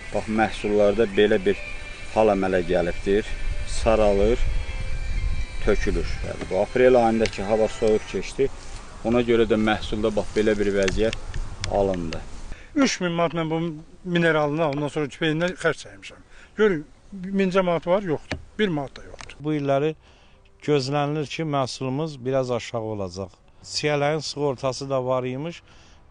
Bax, məhsullarda belə bir hal əmələ gəlibdir. Saralır, tökülür. Yəni, bu aprel ayındakı hava soyuq keçdi. Ona görə də məhsulda bax, belə bir vəziyyət alındı. 3000 manatla bu mineralını ondan sonra küpeyindən xərc çəkmişəm. Görün, 1000 manat var, yoxdur. 1 manat da yoxdur. Bu illəri gözlənilir ki, məhsulumuz biraz aşağı olacaq. Siyələrin sığortası da var imiş,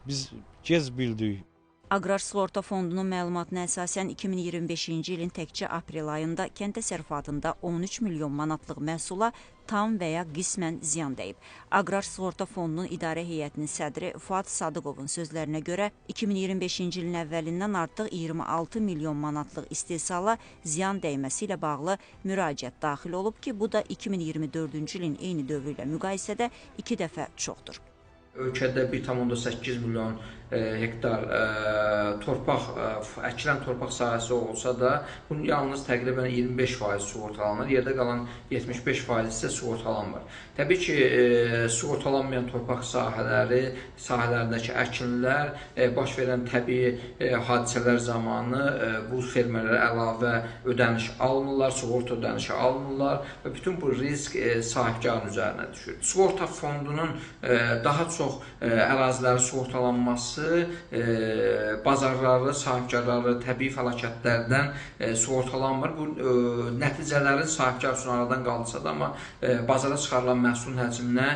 biz gec bildik. Aqrar Sığorta Fondunun məlumatına əsasən 2025-ci ilin təkcə aprel ayında kənd təsərrüfatında 13 milyon manatlıq məhsula tam və ya qismən ziyan dəyib. Aqrar Sığorta Fondunun idarə heyətinin sədri Fuad Sadıqovun sözlərinə görə 2025-ci ilin əvvəlindən artıq 26 milyon manatlıq istehsala ziyan dəyməsi ilə bağlı müraciət daxil olub ki, bu da 2024-cü ilin eyni dövrü ilə müqayisədə 2 dəfə çoxdur. Ölkədə 1,8 milyon hektar torpaq, əkilən torpaq sahəsi olsa da, bunun yalnız təqribən 25% sığortalanır, yerdə qalan 75% isə sığortalanmır. Təbii ki, sığortalanmayan torpaq sahələrindəki əkinlər baş verən təbii hadisələr zamanı bu fermerlərə əlavə ödəniş almırlar, sığorta ödənişi almırlar və bütün bu risk sahibkarın üzərinə düşür. Sığorta fondunun daha çox ərazilərin sığortalanması, bazarları, sahibkarları təbii fəlakətlərdən sığortalanmır. Bu nəticələrin sahibkar üçün aradan qalsa da, amma bazara çıxarılan məhsulun həcminə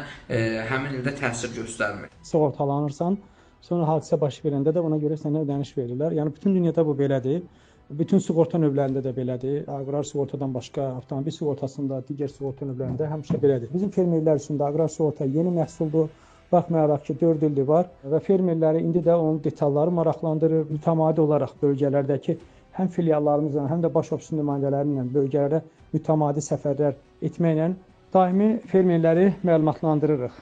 həmin ildə təsir göstərmir. Sığortalanırsan, sonra hadisə baş verəndə də ona görə sənə ödəniş verirlər. Yəni bütün dünyada bu belədir. Bütün sığorta növlərində də belədir. Aqrar sığortadan başqa, avtomobil sığortasında, digər sığorta növlərində həmişə belədir. Bizim fermerlər üçün də aqrar sığorta yeni məhsuldur. Baxmayaraq ki, 4 ildir var və fermerləri indi də onun detalları maraqlandırır. Mütəmadi olaraq bölgələrdəki həm filiallarımızla, həm də baş ofisin nümayəndələri ilə bölgələrə mütəmadi səfərlər etməklə daimi fermerləri məlumatlandırırıq.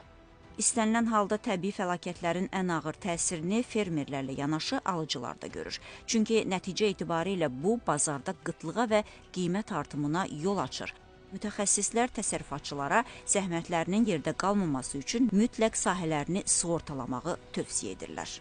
İstənilən halda təbii fəlakətlərin ən ağır təsirini fermerlərlə yanaşı alıcılar da görür. Çünki nəticə etibarilə bu bazarda qıtlığa və qiymət artımına yol açır. Mütəxəssislər təsərrüfatçılara zəhmətlərinin yerdə qalmaması üçün mütləq sahələrini sığortalamağı tövsiyə edirlər.